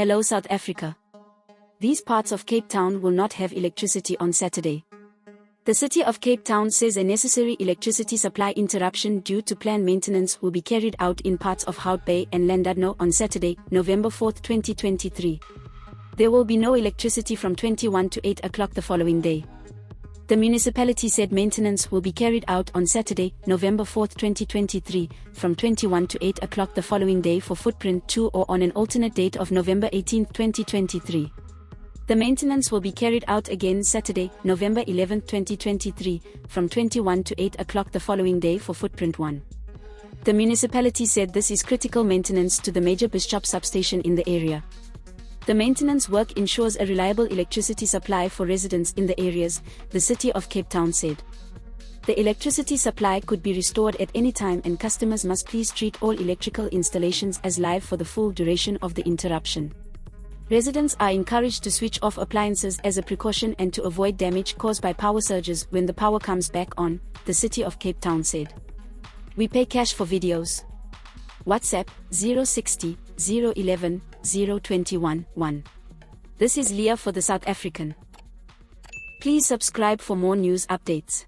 Hello South Africa. These parts of Cape Town will not have electricity on Saturday. The city of Cape Town says a necessary electricity supply interruption due to planned maintenance will be carried out in parts of Hout Bay and Llandudno on Saturday, November 4, 2023. There will be no electricity from 21 to 8 o'clock the following day. The municipality said maintenance will be carried out on Saturday, November 4, 2023, from 21 to 8 o'clock the following day for footprint 2 or on an alternate date of November 18, 2023. The maintenance will be carried out again Saturday, November 11, 2023, from 21 to 8 o'clock the following day for footprint 1. The municipality said this is critical maintenance to the major Bishop substation in the area. The maintenance work ensures a reliable electricity supply for residents in the areas, the city of Cape Town said. The electricity supply could be restored at any time and customers must please treat all electrical installations as live for the full duration of the interruption. Residents are encouraged to switch off appliances as a precaution and to avoid damage caused by power surges when the power comes back on, the city of Cape Town said. We pay cash for videos. WhatsApp 060 011 021 1. This is Leah for the South African. Please subscribe for more news updates.